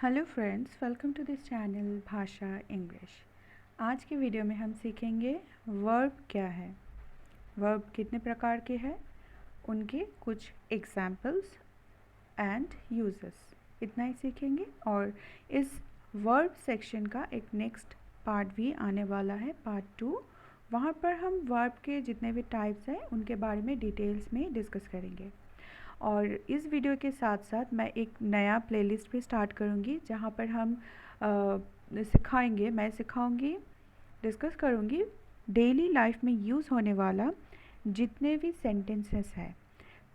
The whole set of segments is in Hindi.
Hello friends, welcome to this channel भाषा इंग्लिश। आज की वीडियो में हम सीखेंगे वर्ब क्या है, वर्ब कितने प्रकार के हैं, उनके कुछ एग्जाम्पल्स एंड यूजेस, इतना ही सीखेंगे। और इस वर्ब सेक्शन का एक नेक्स्ट पार्ट भी आने वाला है, पार्ट 2। वहाँ पर हम वर्ब के जितने भी टाइप्स हैं उनके बारे में डिटेल्स में डिस्कस करेंगे। और इस वीडियो के साथ साथ मैं एक नया प्लेलिस्ट भी स्टार्ट करूँगी जहाँ पर हम मैं सिखाऊंगी, डिस्कस करूँगी डेली लाइफ में यूज़ होने वाला जितने भी सेंटेंसेस हैं,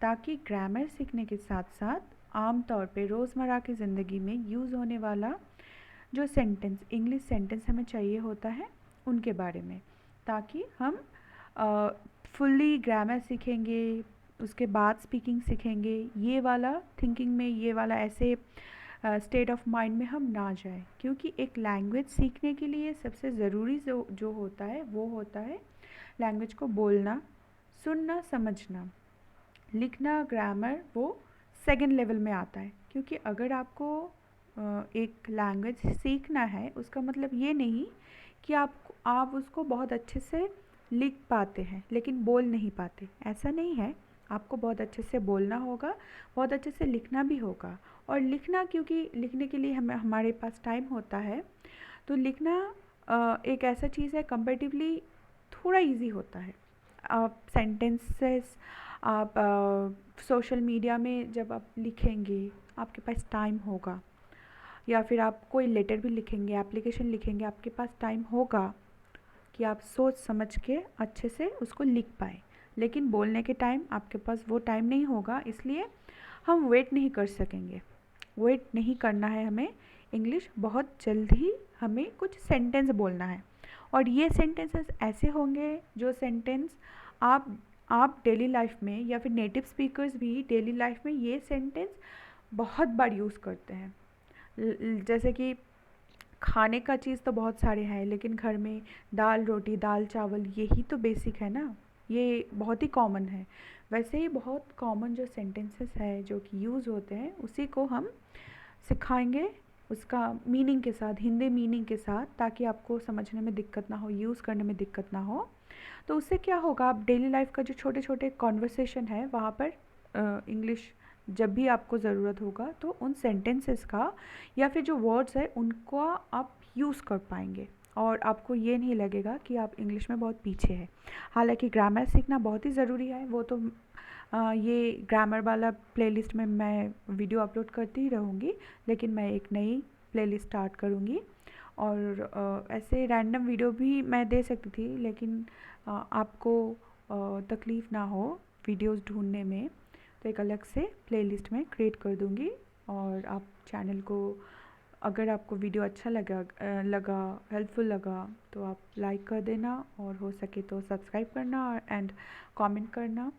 ताकि ग्रामर सीखने के साथ साथ आम तौर पे रोज़मर्रा की ज़िंदगी में यूज़ होने वाला जो सेंटेंस, इंग्लिश सेंटेंस हमें चाहिए होता है उनके बारे में, ताकि हम फुल्ली ग्रामर सीखेंगे, उसके बाद स्पीकिंग सीखेंगे। ये वाला थिंकिंग में, ये वाला ऐसे स्टेट ऑफ माइंड में हम ना जाए, क्योंकि एक लैंग्वेज सीखने के लिए सबसे ज़रूरी जो होता है वो होता है लैंग्वेज को बोलना, सुनना, समझना। लिखना, ग्रामर वो सेकंड लेवल में आता है। क्योंकि अगर आपको एक लैंग्वेज सीखना है, उसका मतलब ये नहीं कि आप उसको बहुत अच्छे से लिख पाते हैं लेकिन बोल नहीं पाते, ऐसा नहीं है। आपको बहुत अच्छे से बोलना होगा, बहुत अच्छे से लिखना भी होगा। और लिखना, क्योंकि लिखने के लिए हमारे पास टाइम होता है, तो लिखना एक ऐसा चीज़ है कंपैरेटिवली थोड़ा इजी होता है। आप सेंटेंसेस, आप सोशल मीडिया में जब आप लिखेंगे, आपके पास टाइम होगा, या फिर आप कोई लेटर भी लिखेंगे, एप्लीकेशन लिखेंगे, आपके पास टाइम होगा कि आप सोच समझ के अच्छे से उसको लिख पाए। लेकिन बोलने के टाइम आपके पास वो टाइम नहीं होगा, इसलिए हम वेट नहीं कर सकेंगे। वेट नहीं करना है हमें, इंग्लिश बहुत जल्द ही हमें कुछ सेंटेंस बोलना है। और ये सेंटेंसेस ऐसे होंगे जो सेंटेंस आप डेली लाइफ में, या फिर नेटिव स्पीकर्स भी डेली लाइफ में ये सेंटेंस बहुत बार यूज़ करते हैं। जैसे कि खाने का चीज़ तो बहुत सारे हैं, लेकिन घर में दाल रोटी, दाल चावल, यही तो बेसिक है ना, ये बहुत ही कॉमन है। वैसे ही बहुत कॉमन जो सेंटेंसेस है जो कि यूज़ होते हैं, उसी को हम सिखाएंगे, उसका मीनिंग के साथ, हिंदी मीनिंग के साथ, ताकि आपको समझने में दिक्कत ना हो, यूज़ करने में दिक्कत ना हो। तो उससे क्या होगा, आप डेली लाइफ का जो छोटे छोटे कॉन्वर्सेशन है वहाँ पर इंग्लिश जब भी आपको ज़रूरत होगा तो उन सेंटेंसेस का या फिर जो वर्ड्स है उनको आप यूज़ कर पाएंगे, और आपको ये नहीं लगेगा कि आप इंग्लिश में बहुत पीछे हैं। हालांकि ग्रामर सीखना बहुत ही ज़रूरी है, वो तो ये ग्रामर वाला प्लेलिस्ट में मैं वीडियो अपलोड करती ही रहूँगी, लेकिन मैं एक नई प्लेलिस्ट स्टार्ट करूँगी। और ऐसे रैंडम वीडियो भी मैं दे सकती थी, लेकिन आपको तकलीफ़ ना हो वीडियोस ढूंढने में, तो एक अलग से प्लेलिस्ट में क्रिएट कर दूँगी। और आप चैनल को, अगर आपको वीडियो अच्छा लगा, हेल्पफुल लगा, तो आप लाइक कर देना, और हो सके तो सब्सक्राइब करना एंड कमेंट करना।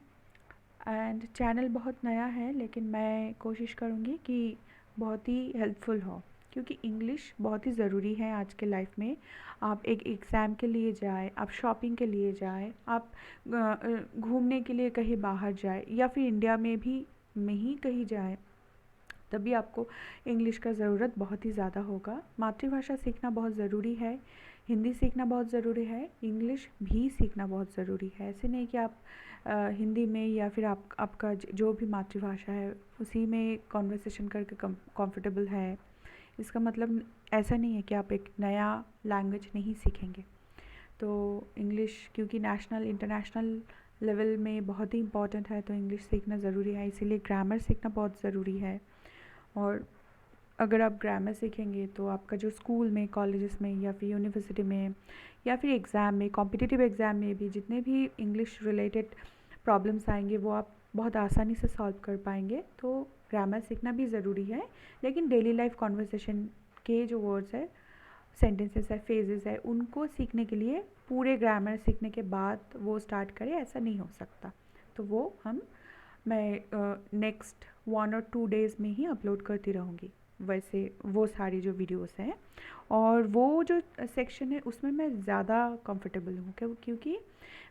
एंड चैनल बहुत नया है, लेकिन मैं कोशिश करूँगी कि बहुत ही हेल्पफुल हो, क्योंकि इंग्लिश बहुत ही ज़रूरी है आज के लाइफ में। आप एक एग्ज़ाम के लिए जाए, आप शॉपिंग के लिए जाए, आप घूमने के लिए कहीं बाहर जाए, या फिर इंडिया में ही कहीं जाए, तभी आपको इंग्लिश का ज़रूरत बहुत ही ज़्यादा होगा। मातृभाषा सीखना बहुत ज़रूरी है, हिंदी सीखना बहुत ज़रूरी है, इंग्लिश भी सीखना बहुत ज़रूरी है। ऐसे नहीं कि आप हिंदी में, या फिर आपका जो भी मातृभाषा है उसी में कॉन्वर्सेशन करके कंफर्टेबल है, इसका मतलब ऐसा नहीं है कि आप एक नया लैंग्वेज नहीं सीखेंगे। तो इंग्लिश क्योंकि नेशनल इंटरनेशनल लेवल में बहुत ही इम्पॉर्टेंट है, तो इंग्लिश सीखना ज़रूरी है, इसीलिए ग्रामर सीखना बहुत ज़रूरी है। और अगर आप ग्रामर सीखेंगे तो आपका जो स्कूल में, कॉलेजेस में, या फिर यूनिवर्सिटी में, या फिर एग्ज़ाम में, कॉम्पिटिटिव एग्ज़ाम में भी जितने भी इंग्लिश रिलेटेड प्रॉब्लम्स आएंगे वो आप बहुत आसानी से सॉल्व कर पाएंगे। तो ग्रामर सीखना भी ज़रूरी है, लेकिन डेली लाइफ कॉन्वर्सेशन के जो वर्ड्स है, सेंटेंसेस है, फेजेस है, उनको सीखने के लिए पूरे ग्रामर सीखने के बाद वो स्टार्ट करें, ऐसा नहीं हो सकता। तो वो मैं नेक्स्ट 1 और 2 डेज़ में ही अपलोड करती रहूँगी, वैसे वो सारी जो वीडियोस हैं। और वो जो सेक्शन है उसमें मैं ज़्यादा कंफर्टेबल हूँ, क्योंकि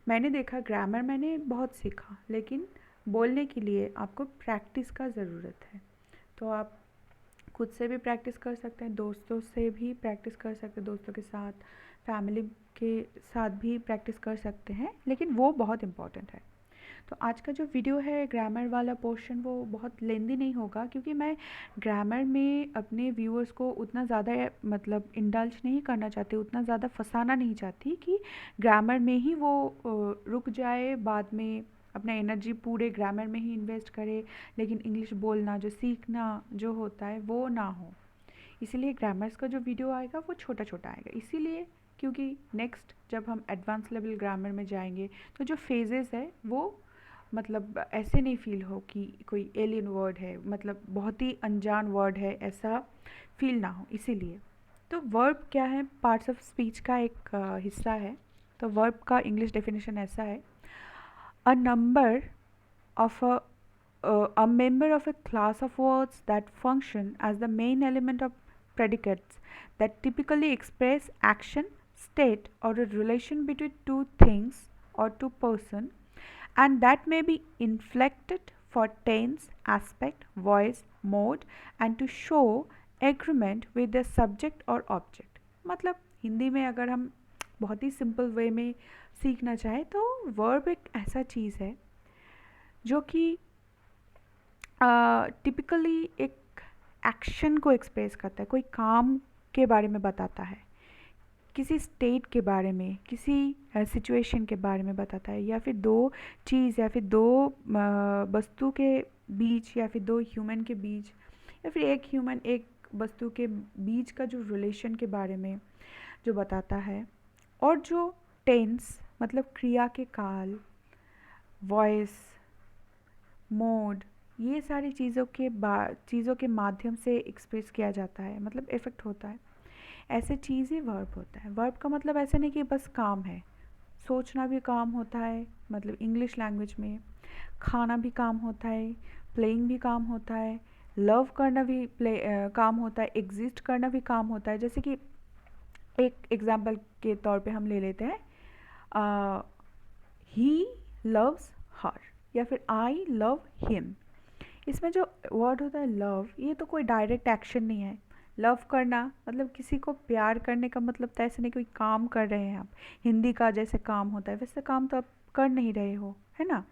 मैंने देखा ग्रामर मैंने बहुत सीखा, लेकिन बोलने के लिए आपको प्रैक्टिस का ज़रूरत है। तो आप खुद से भी प्रैक्टिस कर सकते हैं, दोस्तों से भी प्रैक्टिस कर सकते हैं, दोस्तों के साथ, फैमिली के साथ भी प्रैक्टिस कर सकते हैं, लेकिन वो बहुत इम्पॉर्टेंट है। तो आज का जो वीडियो है ग्रामर वाला पोर्शन वो बहुत लेंदी नहीं होगा, क्योंकि मैं ग्रामर में अपने व्यूअर्स को उतना ज़्यादा मतलब इंडल्ज नहीं करना चाहती, उतना ज़्यादा फंसाना नहीं चाहती कि ग्रामर में ही वो रुक जाए, बाद में अपना एनर्जी पूरे ग्रामर में ही इन्वेस्ट करे, लेकिन इंग्लिश बोलना जो सीखना जो होता है वो ना हो। इसीलिए ग्रामर्स का जो वीडियो आएगा वो छोटा छोटा आएगा, इसीलिए क्योंकि नेक्स्ट जब हम एडवांस लेवल ग्रामर में जाएंगे तो जो फेजेस है वो मतलब ऐसे नहीं फील हो कि कोई एलियन वर्ड है, मतलब बहुत ही अनजान वर्ड है, ऐसा फील ना हो। इसीलिए तो वर्ब क्या है, पार्ट्स ऑफ स्पीच का एक हिस्सा है। तो वर्ब का इंग्लिश डेफिनेशन ऐसा है, a number of a member of a class of words that function as the main element of predicates that typically express action, state, or a relation between two things or two person, and that may be inflected for tense, aspect, voice, mode, and to show agreement with the subject or object। मतलब हिंदी में अगर हम बहुत ही सिंपल वे में सीखना चाहें तो वर्ब एक ऐसा चीज़ है जो कि टिपिकली एक एक्शन को एक्सप्रेस करता है, कोई काम के बारे में बताता है, किसी स्टेट के बारे में, किसी सिचुएशन के बारे में बताता है, या फिर दो चीज़ या फिर दो वस्तु के बीच, या फिर दो ह्यूमन के बीच, या फिर एक ह्यूमन एक वस्तु के बीच का जो रिलेशन के बारे में जो बताता है। और जो टेंस मतलब क्रिया के काल, वॉइस, मोड, ये सारी चीज़ों के माध्यम से एक्सप्रेस किया जाता है, मतलब इफ़ेक्ट होता है, ऐसे चीज़ ही वर्ब होता है। वर्ब का मतलब ऐसा नहीं कि बस काम है, सोचना भी काम होता है, मतलब इंग्लिश लैंग्वेज में खाना भी काम होता है, प्लेइंग भी काम होता है, लव करना भी काम होता है, एग्जिस्ट करना भी काम होता है। जैसे कि एक एग्जाम्पल के तौर पे हम ले लेते हैं, ही लव्स हर, या फिर आई लव हिम। इसमें जो वर्ड होता है लव, ये तो कोई डायरेक्ट एक्शन नहीं है। लव करना मतलब किसी को प्यार करने का मतलब तो ऐसे नहीं कोई काम कर रहे हैं आप, हिंदी का जैसे काम होता है वैसे काम तो आप कर नहीं रहे हो, है ना।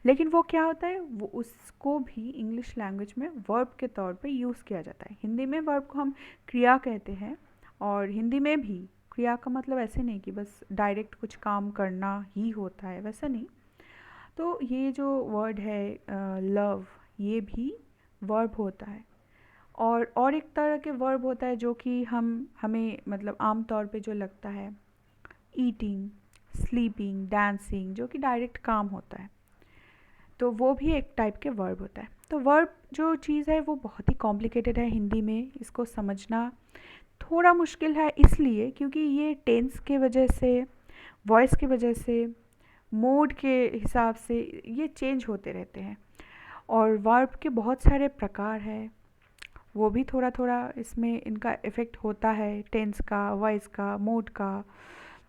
लेकिन वो क्या होता है, वो उसको भी इंग्लिश लैंग्वेज में वर्ब के तौर पे यूज़ किया जाता है। हिंदी में वर्ब को हम क्रिया कहते हैं, और हिंदी में भी क्रिया का मतलब ऐसे नहीं कि बस डायरेक्ट कुछ काम करना ही होता है, वैसा नहीं। तो ये जो वर्ड है लव, ये भी वर्ब होता है। और एक तरह के वर्ब होता है जो कि हमें मतलब आम तौर पे जो लगता है, ईटिंग, स्लीपिंग, डांसिंग, जो कि डायरेक्ट काम होता है, तो वो भी एक टाइप के वर्ब होता है। तो वर्ब जो चीज़ है वो बहुत ही कॉम्प्लिकेटेड है हिंदी में, इसको समझना थोड़ा मुश्किल है, इसलिए क्योंकि ये टेंस के वजह से, वॉइस की वजह से, मोड के हिसाब से ये चेंज होते रहते हैं। और वर्ब के बहुत सारे प्रकार हैं, वो भी थोड़ा थोड़ा इसमें इनका इफ़ेक्ट होता है, टेंस का, वॉइस का, मोड का।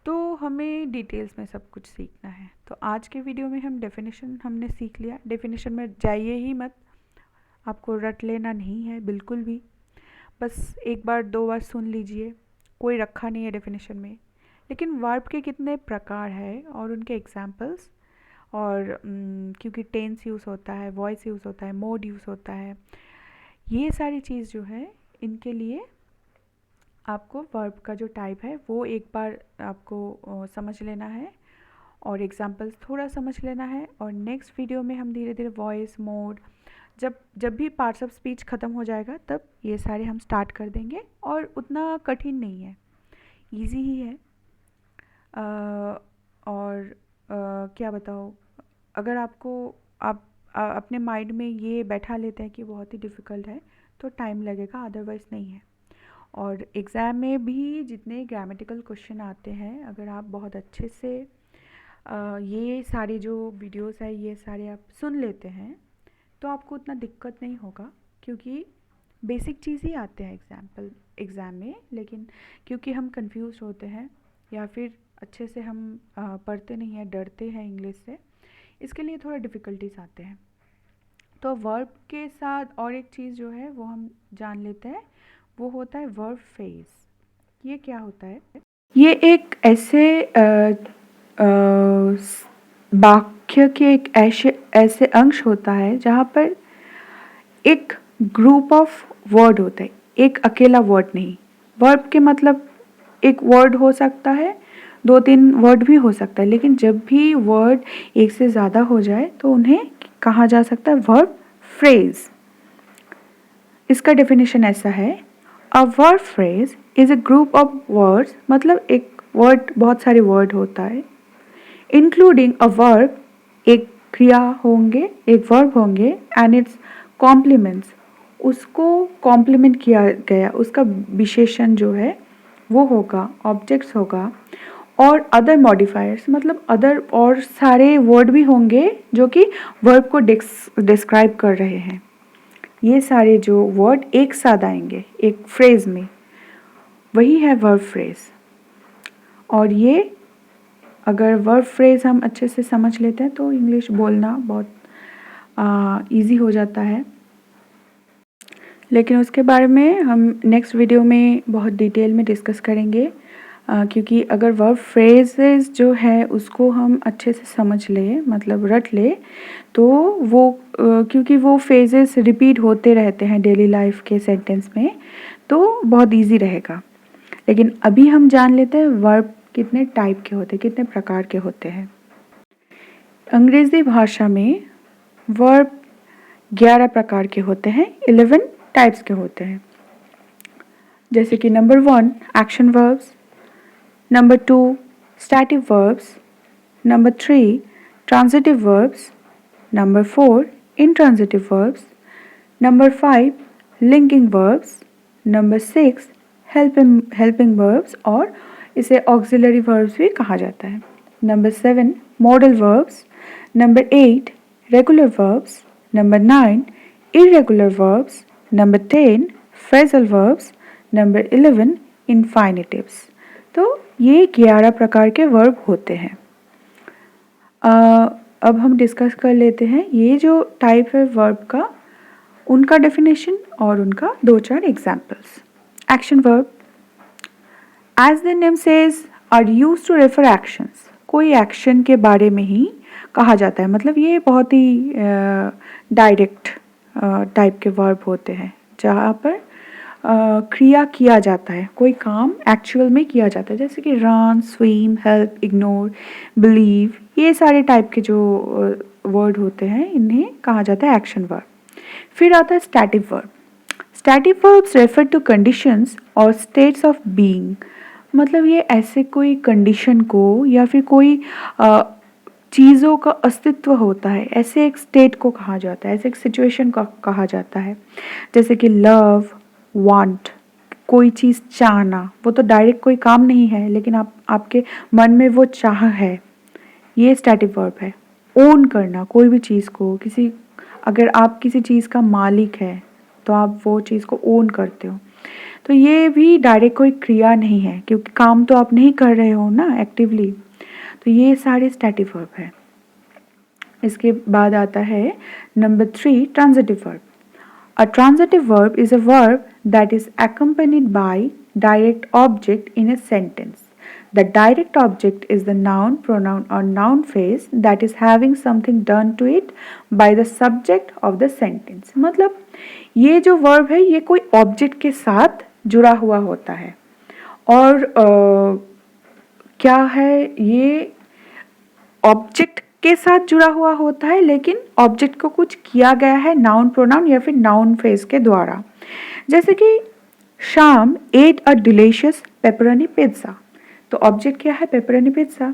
तो हमें डिटेल्स में सब कुछ सीखना है। तो आज के वीडियो में हम डेफिनेशन हमने सीख लिया। डेफिनेशन में जाइए ही मत, आपको रट लेना नहीं है बिल्कुल भी, बस एक बार दो बार सुन लीजिए, कोई रखा नहीं है डेफिनेशन में। लेकिन वर्ब के कितने प्रकार हैं और उनके एग्जाम्पल्स, और क्योंकि टेंस यूज़ होता है, वॉइस यूज़ होता है, मोड यूज़ होता है, ये सारी चीज़ जो है इनके लिए आपको वर्ब का जो टाइप है वो एक बार आपको समझ लेना है, और एग्जाम्पल्स थोड़ा समझ लेना है। और नेक्स्ट वीडियो में हम धीरे धीरे वॉइस, मोड, जब जब भी पार्ट्स ऑफ स्पीच ख़त्म हो जाएगा तब ये सारे हम स्टार्ट कर देंगे, और उतना कठिन नहीं है, इजी ही है। और क्या बताओ, अगर आपको आप अपने माइंड में ये बैठा लेते हैं कि बहुत ही डिफ़िकल्ट है तो टाइम लगेगा, अदरवाइज़ नहीं है। और एग्ज़ाम में भी जितने ग्रामेटिकल क्वेश्चन आते हैं, अगर आप बहुत अच्छे से ये सारे जो वीडियोस है ये सारे आप सुन लेते हैं तो आपको उतना दिक्कत नहीं होगा, क्योंकि बेसिक चीज़ ही आते हैं एग्ज़ाम में। लेकिन क्योंकि हम कंफ्यूज होते हैं, या फिर अच्छे से हम पढ़ते नहीं हैं, डरते हैं इंग्लिश से, इसके लिए थोड़ा डिफ़िकल्टीज आते हैं। तो वर्ब के साथ और एक चीज़ जो है वो हम जान लेते हैं, वो होता है वर्ब फ्रेज। ये क्या होता है? ये एक ऐसे वाक्य के एक ऐसे ऐसे अंश होता है जहाँ पर एक ग्रुप ऑफ वर्ड होता है, एक अकेला वर्ड नहीं। वर्ब के मतलब एक वर्ड हो सकता है, 2-3 वर्ड भी हो सकता है, लेकिन जब भी वर्ड एक से ज़्यादा हो जाए तो उन्हें कहा जा सकता है वर्ब फ्रेज। इसका डेफिनेशन ऐसा है, a verb phrase is a group of words, मतलब एक वर्ड, बहुत सारे वर्ड होता है, इंक्लूडिंग अ वर्ब, एक क्रिया होंगे, एक वर्ब होंगे, एंड इट्स कॉम्प्लीमेंट्स, उसको कॉम्प्लीमेंट किया गया, उसका विशेषण जो है वो होगा, ऑब्जेक्ट्स होगा, और अदर मॉडिफायर्स, मतलब अदर और सारे वर्ड भी होंगे जो कि वर्ब को डिस्क्राइब कर रहे हैं। ये सारे जो वर्ड एक साथ आएंगे एक फ्रेज में, वही है वर्ब फ्रेज। और ये अगर वर्ब फ्रेज हम अच्छे से समझ लेते हैं तो इंग्लिश बोलना बहुत इजी हो जाता है। लेकिन उसके बारे में हम नेक्स्ट वीडियो में बहुत डिटेल में डिस्कस करेंगे, क्योंकि अगर वर्ब फ्रेजेस जो है उसको हम अच्छे से समझ ले, मतलब रट ले, तो वो क्योंकि वो फेजेस रिपीट होते रहते हैं डेली लाइफ के सेंटेंस में, तो बहुत इजी रहेगा। लेकिन अभी हम जान लेते हैं वर्ब कितने टाइप के होते हैं, कितने प्रकार के होते हैं। अंग्रेज़ी भाषा में वर्ब 11 प्रकार के होते हैं, 11 टाइप्स के होते हैं। जैसे कि number 1 action verbs, number 2 static verbs, number 3 transitive verbs, number 4 intransitive verbs, number 5 linking verbs, number 6 helping verbs और इसे auxiliary verbs भी कहा जाता है, number 7 modal verbs, number 8 regular verbs, number 9 irregular verbs, number 10 phrasal verbs, number 11 infinitives। तो ये 11 प्रकार के वर्ब होते हैं। अब हम डिस्कस कर लेते हैं ये जो टाइप है वर्ब का, उनका डेफिनेशन और उनका 2-4 examples. Action verb, as the name says are use to refer actions, कोई एक्शन के बारे में ही कहा जाता है, मतलब ये बहुत ही डायरेक्ट टाइप के वर्ब होते हैं जहाँ पर क्रिया किया जाता है, कोई काम एक्चुअल में किया जाता है, जैसे कि run, swim, help, ignore, believe, ये सारे टाइप के जो वर्ड होते हैं इन्हें कहा जाता है एक्शन वर्ब। फिर आता है static verb. Static verbs refer to conditions और स्टेट्स ऑफ बीइंग, मतलब ये ऐसे कोई कंडीशन को या फिर कोई चीज़ों का अस्तित्व होता है, ऐसे एक स्टेट को कहा जाता है, ऐसे एक सिचुएशन को कहा जाता है। जैसे कि लव, वांट, कोई चीज़ चाहना, वो तो डायरेक्ट कोई काम नहीं है, लेकिन आपके मन में वो चाह है, ये स्टैटिक वर्ब है। ओन करना कोई भी चीज़ को, अगर आप किसी चीज़ का मालिक है तो आप वो चीज़ को ओन करते हो, तो ये भी डायरेक्ट कोई क्रिया नहीं है, क्योंकि काम तो आप नहीं कर रहे हो ना एक्टिवली, तो ये सारे स्टैटिक वर्ब है। इसके बाद आता है number 3 transitive verb. A transitive verb is a verb that is accompanied by direct object in a sentence. The direct object is the noun, pronoun or noun phrase that is having something done to it by the subject of the sentence. मतलब ये जो verb है ये कोई object के साथ जुड़ा हुआ होता है, और क्या है, ये ऑब्जेक्ट के साथ जुड़ा हुआ होता है, लेकिन ऑब्जेक्ट को कुछ किया गया है नाउन, प्रोनाउन या फिर नाउन फ्रेज के द्वारा। जैसे कि शाम at a delicious pepperoni pizza, तो ऑब्जेक्ट क्या है, पेपरोनी पिज्ज़ा,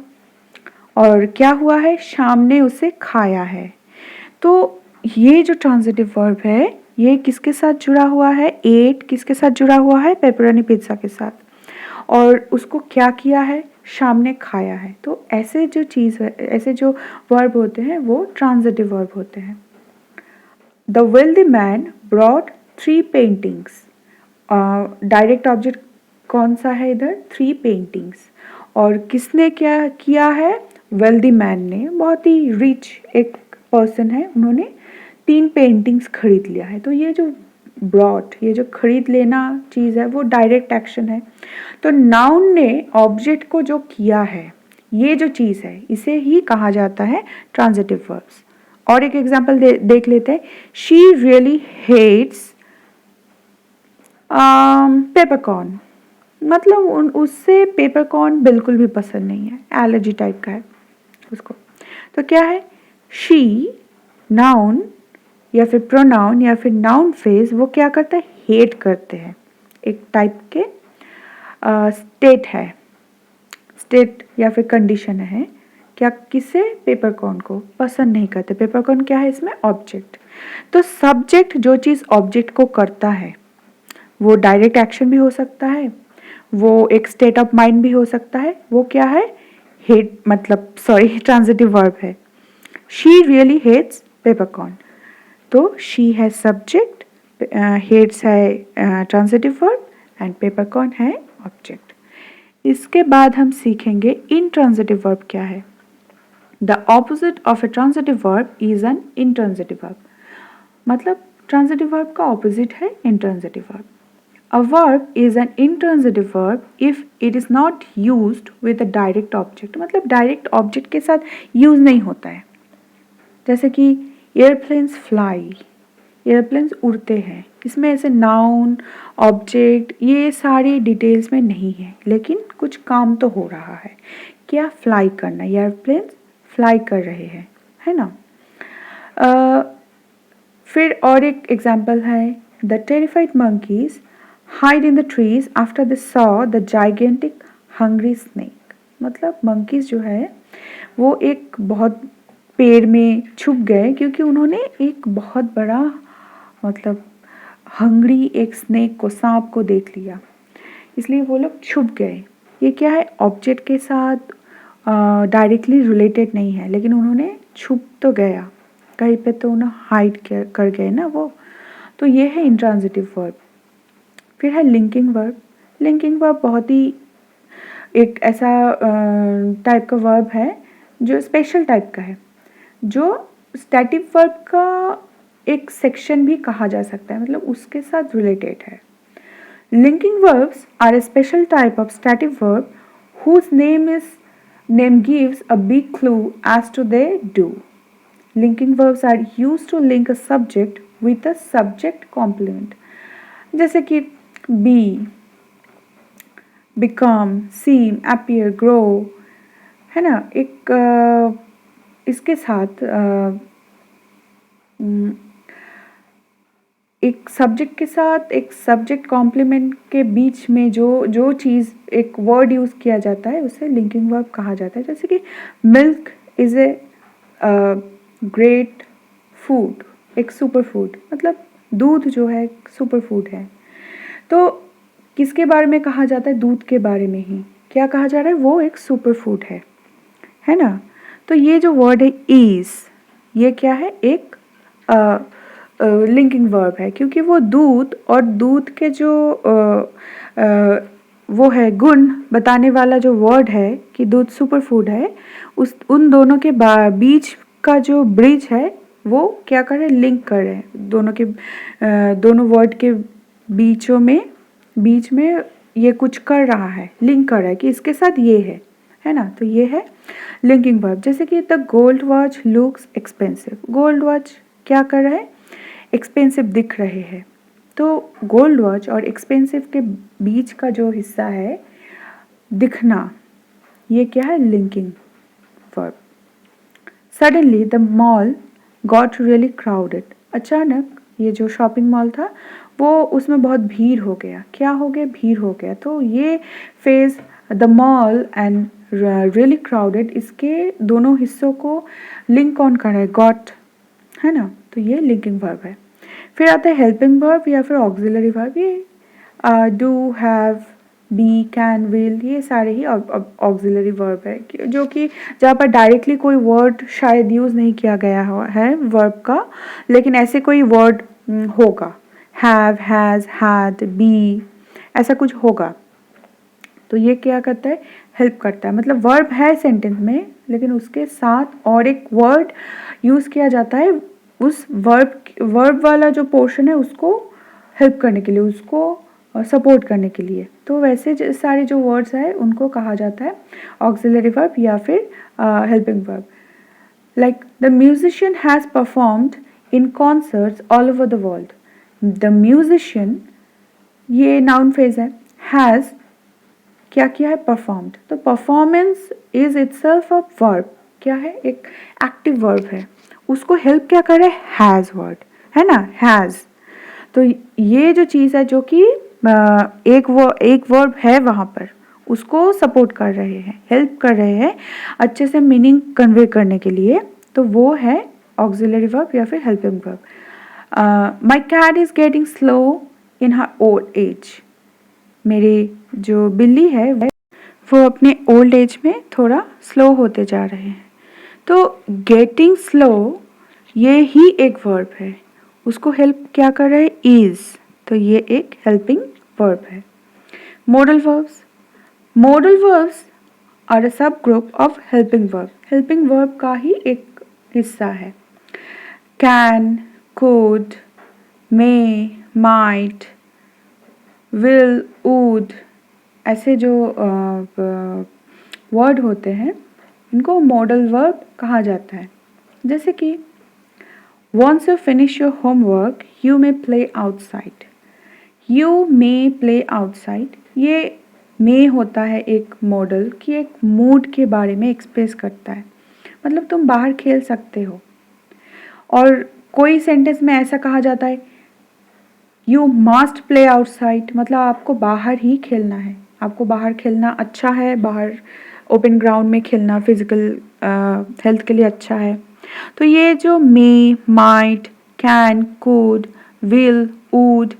और क्या हुआ है, शाम ने उसे खाया है। तो ये जो ट्रांजिटिव वर्ब है ये किसके साथ जुड़ा हुआ है, एट किसके साथ जुड़ा हुआ है, पेपरोनी पिज्ज़ा के साथ, और उसको क्या किया है, शाम ने खाया है। तो ऐसे जो चीज़ है, ऐसे जो वर्ब होते हैं वो ट्रांजिटिव वर्ब होते हैं। The wealthy man brought 3 paintings, direct object कौन सा है इधर, 3 पेंटिंग्स, और किसने क्या किया है, वेल्दी मैन ने, बहुत ही रिच एक पर्सन है, उन्होंने 3 पेंटिंग्स खरीद लिया है। तो ये जो ब्रॉट, ये जो खरीद लेना चीज़ है वो डायरेक्ट एक्शन है। तो नाउन ने ऑब्जेक्ट को जो किया है, ये जो चीज़ है, इसे ही कहा जाता है ट्रांजिटिव वर्ब्स। और एक एग्जांपल देख लेते हैं। शी रियली हेट्स पेपरकॉर्न, मतलब उससे पेपरकॉर्न बिल्कुल भी पसंद नहीं है, एलर्जी टाइप का है उसको। तो क्या है, शी नाउन या फिर प्रोनाउन या फिर नाउन फ्रेज वो क्या करता है, हेट करते हैं, एक टाइप के स्टेट है, स्टेट या फिर कंडीशन है। क्या, किसे, पेपरकॉर्न को पसंद नहीं करते। पेपरकॉर्न क्या है इसमें, ऑब्जेक्ट। तो सब्जेक्ट जो चीज़ ऑब्जेक्ट को करता है वो डायरेक्ट एक्शन भी हो सकता है, वो एक स्टेट ऑफ माइंड भी हो सकता है। वो क्या है, हेट, मतलब सॉरी ट्रांजिटिव वर्ब है। शी रियली हेट्स पेपरकॉर्न, तो शी है सब्जेक्ट, हेट्स है ट्रांजिटिव वर्ब एंड पेपरकॉर्न है ऑब्जेक्ट। इसके बाद हम सीखेंगे इनट्रांजिटिव वर्ब क्या है। The opposite of A transitive verb is an intransitive verb, मतलब ट्रांजिटिव वर्ब का ऑपोजिट है intransitive verb. A verb is an intransitive verb if it is not used with a direct object, मतलब डायरेक्ट ऑब्जेक्ट के साथ यूज नहीं होता है। जैसे कि एयरप्लेन्स फ्लाई, एयरप्लेन्स उड़ते हैं, इसमें ऐसे नाउन, ऑब्जेक्ट, ये सारी डिटेल्स में नहीं है, लेकिन कुछ काम तो हो रहा है। क्या, फ्लाई करना, एयरप्लेन्स फ्लाई कर रहे हैं, है ना। फिर और एक एग्जाम्पल है, the terrified monkeys hide in the trees after they saw the gigantic hungry snake, मतलब monkeys जो है वो एक बहुत पेड़ में छुप गए क्योंकि उन्होंने एक बहुत बड़ा, मतलब हंग्री एक स्नेक को, सांप को देख लिया, इसलिए वो लोग छुप गए। ये क्या है, ऑब्जेक्ट के साथ डायरेक्टली रिलेटेड नहीं है, लेकिन उन्होंने छुप तो गया कहीं पे, तो उन्हें हाइड कर गए ना वो। तो ये है इंट्रांजिटिव वर्ब। फिर है लिंकिंग वर्ब। लिंकिंग वर्ब बहुत ही एक ऐसा टाइप का वर्ब है जो स्पेशल टाइप का है, जो स्टैटिक वर्ब का एक सेक्शन भी कहा जा सकता है, मतलब उसके साथ रिलेटेड है। Linking verbs are a special type of static verb whose name gives a big clue as to they do. Linking verbs are used to link a subject with a subject complement, जैसे कि be, become, seem, appear, grow, है ना। एक इसके साथ एक सब्जेक्ट के साथ एक सब्जेक्ट कॉम्प्लीमेंट के बीच में जो चीज़ एक वर्ड यूज़ किया जाता है उसे लिंकिंग वर्ब कहा जाता है। जैसे कि milk is a great food, एक सुपर फूड, मतलब दूध जो है सुपर फूड है। तो किसके बारे में कहा जाता है, दूध के बारे में ही क्या कहा जा रहा है, वो एक सुपर फूड है ना। तो ये जो वर्ड है इज़, ये क्या है, एक लिंकिंग वर्ब है, क्योंकि वो दूध और दूध के जो वो है गुण बताने वाला जो वर्ड है कि दूध सुपर फूड है, उन दोनों के बीच का जो ब्रिज है वो क्या कर रहे हैं, लिंक कर रहे हैं दोनों के दोनों वर्ड के बीच में ये कुछ कर रहा है, लिंक कर रहा है कि इसके साथ ये है ना। तो ये है लिंकिंग वर्ब। जैसे कि the gold watch looks expensive, gold watch क्या कर रहा है, एक्सपेंसिव दिख रहे हैं। तो गोल्ड वॉच और एक्सपेंसिव के बीच का जो हिस्सा है दिखना, ये क्या है, linking verb. Suddenly the mall got really crowded, अचानक ये जो शॉपिंग मॉल था वो उसमें बहुत भीड़ हो गया, क्या हो गया, भीड़ हो गया। तो ये phase the mall and really crowded, इसके दोनों हिस्सों को लिंक कौन कर रहा है, गॉट, है ना। तो ये लिंकिंग वर्ब है। फिर आता है हेल्पिंग वर्ब या फिर ऑक्सिलरी वर्ब। ये do, have, be, can, will, ये सारे ही ऑक्सिलरी वर्ब है, जो कि जहाँ पर डायरेक्टली कोई वर्ड शायद यूज़ नहीं किया गया है वर्ब का, लेकिन ऐसे कोई वर्ड होगा, हैव, हैज़, हैड, बी, ऐसा कुछ होगा। तो ये क्या करता है, हेल्प करता है, मतलब वर्ब है सेंटेंस में लेकिन उसके साथ और एक वर्ड यूज़ किया जाता है उस वर्ब वाला जो पोर्शन है उसको हेल्प करने के लिए, उसको सपोर्ट करने के लिए। तो वैसे सारे जो वर्ड्स हैं उनको कहा जाता है ऑक्सिलरी वर्ब या फिर helping verb. Like the musician has performed in concerts all over the world. The musician, ये नाउन फ्रेज है, हैज़ क्या किया है, परफॉर्म्ड। तो performance is itself a verb, क्या है, एक एक्टिव वर्ब है, उसको हेल्प क्या कर रहा है, हैज़ वर्ड, है ना, हैज़। तो ये जो चीज़ है जो कि एक वर्ब है वहाँ पर, उसको सपोर्ट कर रहे हैं, हेल्प कर रहे हैं अच्छे से मीनिंग कन्वे करने के लिए, तो वो है ऑक्सिलरी वर्ब या फिर helping verb. My cat is getting slow in her old age. मेरी जो बिल्ली है वो अपने ओल्ड एज में थोड़ा स्लो होते जा रहे हैं। तो गेटिंग स्लो ये ही एक वर्ब है, उसको हेल्प क्या कर रहा है, इज, तो ये एक हेल्पिंग वर्ब है। Modal verbs, modal verbs are a sub group of helping verb, helping verb का ही एक हिस्सा है। Can, could, may, might, will, would, ऐसे जो वर्ड होते हैं इनको मॉडल वर्ब कहा जाता है। जैसे कि once you finish your homework you may play outside, you may play outside, ये may होता है एक मॉडल कि एक मूड के बारे में एक्सप्रेस करता है, मतलब तुम बाहर खेल सकते हो। और कोई सेंटेंस में ऐसा कहा जाता है यू मस्ट प्ले आउटसाइड, मतलब आपको बाहर ही खेलना है, आपको बाहर खेलना अच्छा है, बाहर ओपन ग्राउंड में खेलना फिजिकल हेल्थ के लिए अच्छा है। तो ये जो may, might, can, could, will, would,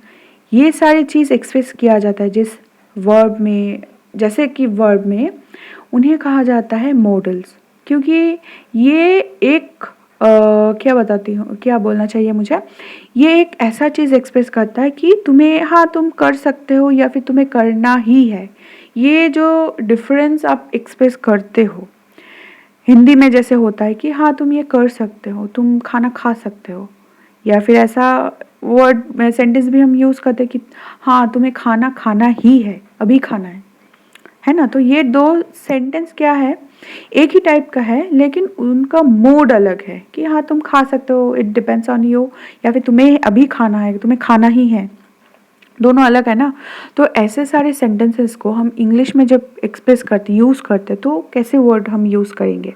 ये सारी चीज़ एक्सप्रेस किया जाता है जिस वर्ब में, जैसे कि वर्ब में उन्हें कहा जाता है मॉडल्स, क्योंकि ये एक क्या बताती हूँ, क्या बोलना चाहिए मुझे, ये एक ऐसा चीज़ एक्सप्रेस करता है कि तुम्हें, हाँ तुम कर सकते हो या फिर तुम्हें करना ही है। ये जो डिफरेंस आप एक्सप्रेस करते हो हिंदी में जैसे होता है कि हाँ तुम ये कर सकते हो, तुम खाना खा सकते हो, या फिर ऐसा वर्ड सेंटेंस भी हम यूज़ करते हैं कि हाँ तुम्हें खाना खाना ही है, अभी खाना है ना। तो ये दो सेंटेंस क्या है, एक ही टाइप का है लेकिन उनका मोड अलग है कि हाँ तुम खा सकते हो, इट डिपेंड्स ऑन यू, या फिर तुम्हें अभी खाना है, तुम्हें खाना ही है, दोनों अलग है ना। तो ऐसे सारे सेंटेंसेस को हम इंग्लिश में जब एक्सप्रेस करते, यूज़ करते, तो कैसे वर्ड हम यूज़ करेंगे,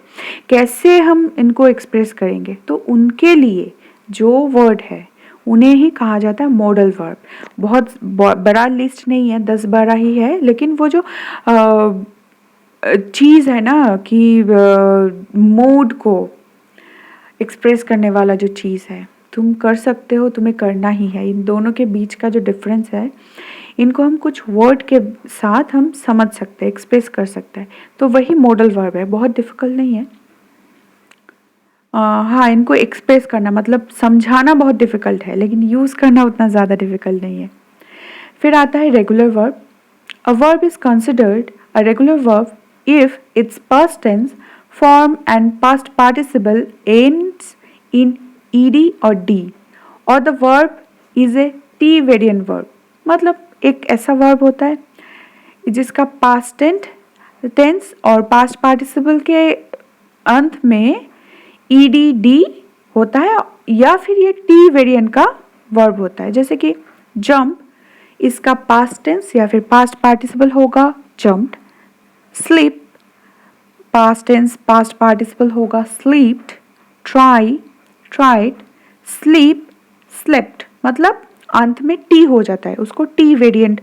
कैसे हम इनको एक्सप्रेस करेंगे, तो उनके लिए जो वर्ड है उन्हें ही कहा जाता है मॉडल वर्ब। बहुत बड़ा लिस्ट नहीं है, 10-12 ही है, लेकिन वो जो चीज़ है ना कि मूड को एक्सप्रेस करने वाला जो चीज़ है, तुम कर सकते हो, तुम्हें करना ही है, इन दोनों के बीच का जो डिफरेंस है, इनको हम कुछ वर्ड के साथ हम समझ सकते हैं, एक्सप्रेस कर सकते हैं, तो वही मॉडल वर्ब है, बहुत डिफ़िकल्ट नहीं है। हाँ, इनको एक्सप्रेस करना मतलब समझाना बहुत डिफ़िकल्ट है, लेकिन यूज़ करना उतना ज़्यादा डिफ़िकल्ट नहीं है। फिर आता है regular verb. A verb is considered a regular verb if its past tense form and past participle ends in ed or d, or the verb is a t variant verb। मतलब एक ऐसा वर्ब होता है जिसका past tense और past participle के अंत में ed d होता है, या फिर ये t वेरिएंट का वर्ब होता है। जैसे कि जंप, इसका पास्ट टेंस या फिर पास्ट पार्टिसिपल होगा jumped. Sleep, past tense past participle होगा sleeped. Try, tried. Sleep, slept, मतलब अंत में टी हो जाता है, उसको टी वेरिएंट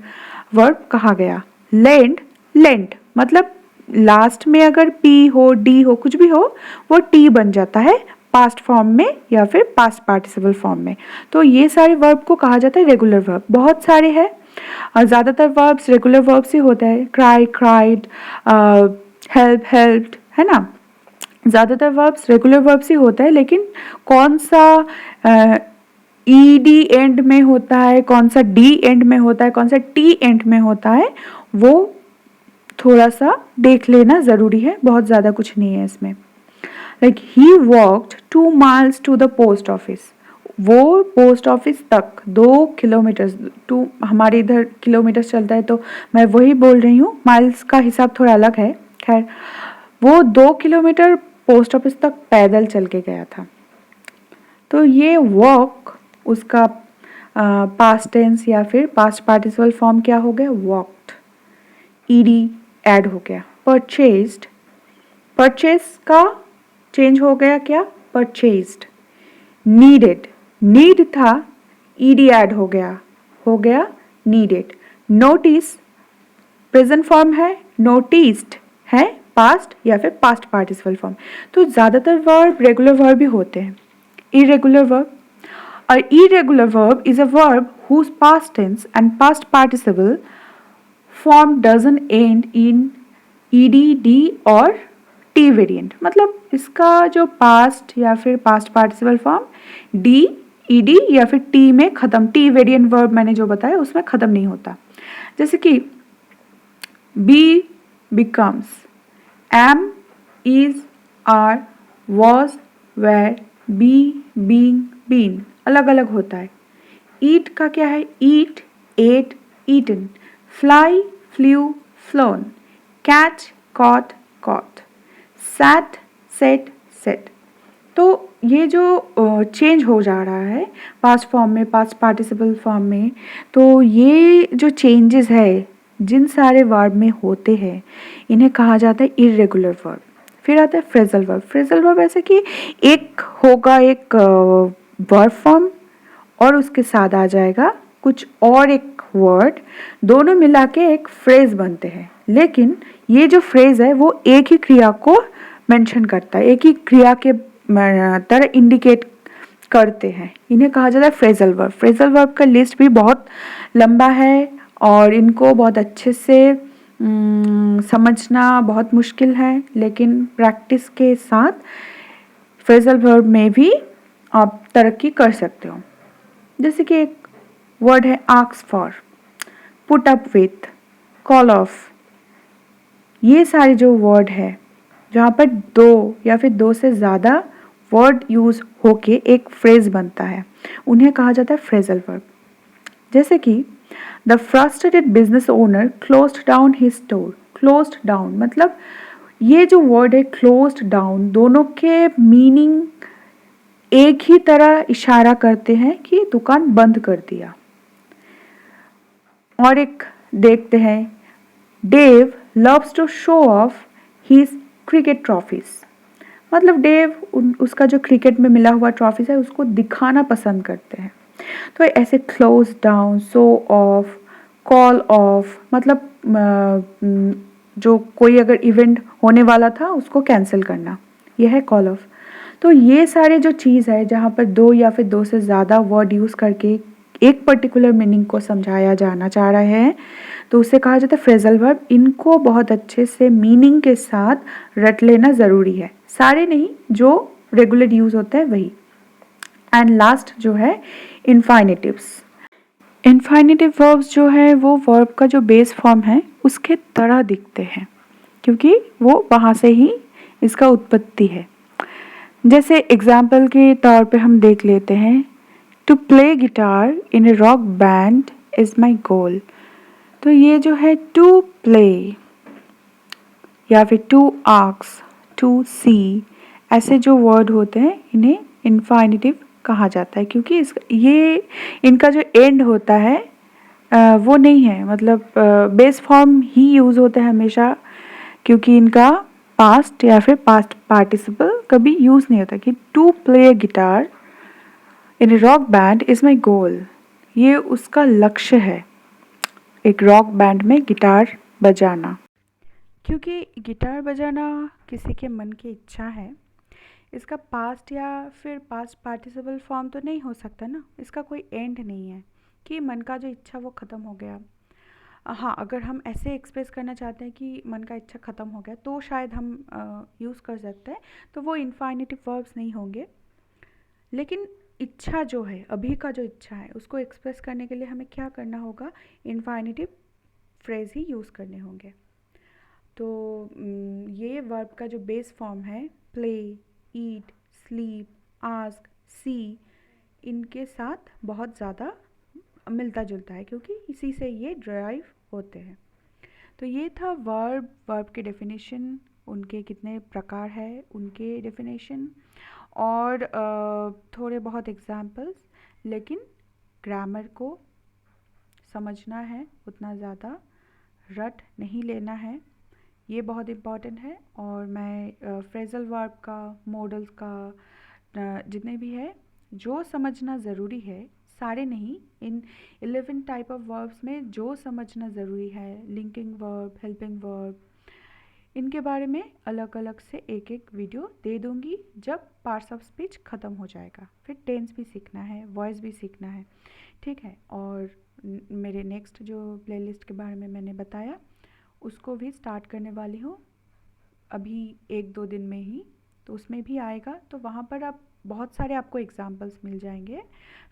वर्ब कहा गया। लेंड, लेंट, मतलब लास्ट में अगर पी हो, डी हो, कुछ भी हो, वो टी बन जाता है पास्ट फॉर्म में या फिर पास्ट पार्टिसिपल फॉर्म में। तो ये सारे वर्ब को कहा जाता है रेगुलर वर्ब। बहुत सारे हैं और ज़्यादातर वर्ब्स रेगुलर वर्ब्स ही होता है। क्राई, क्राइड, हेल्प, हेल्प्ड, है ना। ज़्यादातर वर्ब्स रेगुलर वर्ब्स ही होता है, लेकिन कौन सा ई डी एंड में होता है, कौन सा डी एंड में होता है, कौन सा टी एंड में होता है, वो थोड़ा सा देख लेना ज़रूरी है, बहुत ज़्यादा कुछ नहीं है इसमें। Like he walked 2 miles to the post office. वो पोस्ट ऑफिस तक 2 किलोमीटर, टू हमारे इधर किलोमीटर चलता है तो मैं वही बोल रही हूँ, माइल्स का हिसाब थोड़ा अलग है। खैर, वो 2 किलोमीटर पोस्ट ऑफिस तक पैदल चल के गया था। तो ये वॉक उसका पास्ट टेंस या फिर पास्ट पार्टिसिपल फॉर्म क्या हो गया, वॉक्ड, ईडी ऐड हो गया। परचेज्ड, परचेज का चेंज हो गया क्या, परचेज्ड। नीडेड, नीड था, ईडी ऐड हो गया नीडेड। नोटिस प्रेजेंट फॉर्म है, नोटिस्ड है पास्ट या फिर पास्ट पार्टिसिपल फॉर्म। तो ज़्यादातर वर्ब रेगुलर वर्ब भी होते हैं। Irregular verb, a irregular verb is a verb whose past tense and past participle form doesn't end in ed, d और t वेरिएंट। मतलब इसका जो पास्ट या फिर past participle form D, ED या फिर टी में खत्म, टी वेरिएंट वर्ब मैंने जो बताया उसमें खत्म नहीं होता। जैसे कि B becomes, am, is, are, was, were, be, being, been अलग अलग होता है। ईट का क्या है, eat, ate, eaten, fly, flew, flown, catch, caught, caught, sat, set, set. तो ये जो चेंज हो जा रहा है पास्ट फॉर्म में, पास्ट पार्टिसिपल फॉर्म में, तो ये जो चेंजेस है जिन सारे वर्ब में होते हैं इन्हें कहा जाता है इरेगुलर वर्ब। फिर आता है फ्रेजल वर्ब। फ्रेजल वर्ब ऐसे कि एक होगा एक वर्ब फॉर्म और उसके साथ आ जाएगा कुछ और एक वर्ड, दोनों मिला के एक फ्रेज बनते हैं। लेकिन ये जो फ्रेज है वो एक ही क्रिया को मेंशन करता है, एक ही क्रिया के तरह इंडिकेट करते हैं। इन्हें कहा जाता है फ्रेजल वर्ब। फ्रेजल वर्ब का लिस्ट भी बहुत लंबा है और इनको बहुत अच्छे से समझना बहुत मुश्किल है, लेकिन प्रैक्टिस के साथ फ्रेजल वर्ब में भी आप तरक्की कर सकते हो। जैसे कि एक वर्ड है ask for, put up with, call of. ये सारे जो वर्ड है जहाँ पर दो या फिर दो से ज़्यादा वर्ड यूज़ होके एक फ्रेज बनता है उन्हें कहा जाता है फ्रेजल वर्ब। जैसे कि the frustrated business owner closed down his store. Closed down मतलब ये जो वर्ड है क्लोज्ड डाउन, दोनों के मीनिंग एक ही तरह इशारा करते हैं कि दुकान बंद कर दिया। और एक देखते हैं, Dave loves to show off his cricket trophies. मतलब डेव उसका जो क्रिकेट में मिला हुआ ट्रॉफीज है उसको दिखाना पसंद करते हैं। तो ऐसे close down, show off, call of मतलब जो कोई अगर इवेंट होने वाला था उसको कैंसिल करना, यह है कॉल ऑफ। तो ये सारे जो चीज़ है जहाँ पर दो या फिर दो से ज़्यादा वर्ड यूज़ करके एक पर्टिकुलर मीनिंग को समझाया जाना चाह रहे हैं तो उसे कहा जाता है फ्रेजल वर्ब। इनको बहुत अच्छे से मीनिंग के साथ रट लेना ज़रूरी है, सारे नहीं, जो रेगुलर यूज़ होता है वही। एंड लास्ट जो है इन्फाइनेटिव्स। इन्फाइनेटिव वर्ब्स जो है वो वर्ब का जो बेस फॉर्म है उसके तरह दिखते हैं क्योंकि वो वहाँ से ही इसका उत्पत्ति है। जैसे एग्जाम्पल के तौर पे हम देख लेते हैं, to play guitar in a rock band is my goal. तो ये जो है टू प्ले या फिर टू आस्क, टू सी, ऐसे जो वर्ड होते हैं इन्हें इन्फाइनेटिव कहा जाता है क्योंकि ये इनका जो एंड होता है वो नहीं है, मतलब बेस फॉर्म ही यूज़ होता है हमेशा क्योंकि इनका पास्ट या फिर पास्ट पार्टिसिपल कभी यूज़ नहीं होता। कि to play guitar in a rock band is my goal, ये उसका लक्ष्य है, एक रॉक बैंड में गिटार बजाना। क्योंकि गिटार बजाना किसी के मन की इच्छा है, इसका पास्ट या फिर पास्ट पार्टिसिपल फॉर्म तो नहीं हो सकता ना, इसका कोई एंड नहीं है कि मन का जो इच्छा वो ख़त्म हो गया। हाँ, अगर हम ऐसे एक्सप्रेस करना चाहते हैं कि मन का इच्छा ख़त्म हो गया तो शायद हम यूज़ कर सकते हैं, तो वो इन्फाइनेटिव वर्ब्स नहीं होंगे। लेकिन इच्छा जो है, अभी का जो इच्छा है उसको एक्सप्रेस करने के लिए हमें क्या करना होगा, इन्फाइनेटिव फ्रेज ही यूज़ करने होंगे। तो ये वर्ब का जो बेस फॉर्म है प्ले, ईट, स्लीप, आस्क, सी, इनके साथ बहुत ज़्यादा मिलता जुलता है क्योंकि इसी से ये ड्राइव होते हैं। तो ये था वर्ब के डेफिनेशन, उनके कितने प्रकार है उनके डेफिनेशन, और थोड़े बहुत एग्जाम्पल्स। लेकिन ग्रामर को समझना है, उतना ज़्यादा रट नहीं लेना है, ये बहुत इम्पॉर्टेंट है। और मैं फ्रेजल वर्ब का, मॉडल्स का, जितने भी है जो समझना ज़रूरी है, सारे नहीं, इन 11 टाइप ऑफ वर्ब्स में जो समझना ज़रूरी है, लिंकिंग वर्ब, हेल्पिंग वर्ब, इनके बारे में अलग अलग से एक एक वीडियो दे दूँगी जब पार्ट्स ऑफ स्पीच ख़त्म हो जाएगा। फिर टेंस भी सीखना है, वॉइस भी सीखना है, ठीक है। और मेरे नेक्स्ट जो प्लेलिस्ट के बारे में मैंने बताया उसको भी स्टार्ट करने वाली हूँ अभी 1-2 दिन में ही, तो उसमें भी आएगा। तो वहाँ पर आप बहुत सारे आपको एग्जाम्पल्स मिल जाएंगे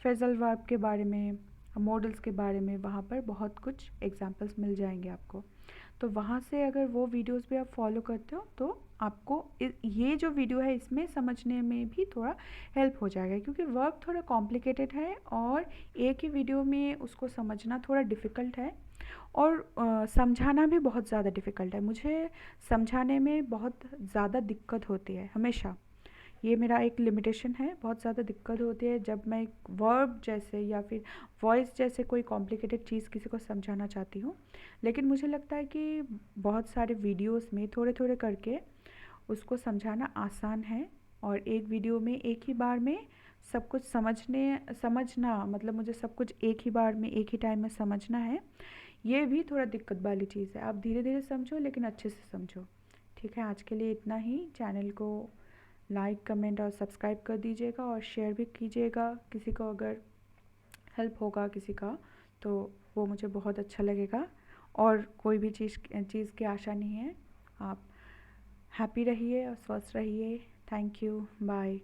फ्रेजल वर्ब के बारे में, मॉडल्स के बारे में, वहाँ पर बहुत कुछ एग्जाम्पल्स मिल जाएंगे आपको। तो वहाँ से अगर वो वीडियोस भी आप फॉलो करते हो तो आपको ये जो वीडियो है इसमें समझने में भी थोड़ा हेल्प हो जाएगा, क्योंकि वर्ब थोड़ा कॉम्प्लिकेटेड है और एक ही वीडियो में उसको समझना थोड़ा डिफ़िकल्ट है, और समझाना भी बहुत ज़्यादा डिफ़िकल्ट है। मुझे समझाने में बहुत ज़्यादा दिक्कत होती है हमेशा, ये मेरा एक लिमिटेशन है। बहुत ज़्यादा दिक्कत होती है जब मैं एक वर्ब जैसे या फिर वॉइस जैसे कोई कॉम्प्लिकेटेड चीज़ किसी को समझाना चाहती हूँ। लेकिन मुझे लगता है कि बहुत सारे वीडियोस में थोड़े थोड़े करके उसको समझाना आसान है, और एक वीडियो में एक ही बार में सब कुछ समझना, मतलब मुझे सब कुछ एक ही बार में एक ही टाइम में समझना है, ये भी थोड़ा दिक्कत वाली चीज़ है। आप धीरे धीरे समझो लेकिन अच्छे से समझो। ठीक है, आज के लिए इतना ही। चैनल को लाइक, कमेंट और सब्सक्राइब कर दीजिएगा, और शेयर भी कीजिएगा। किसी को अगर हेल्प होगा किसी का तो वो मुझे बहुत अच्छा लगेगा। और कोई भी चीज़ की आशा नहीं है। आप हैप्पी रहिए और स्वस्थ रहिए। Thank you, bye.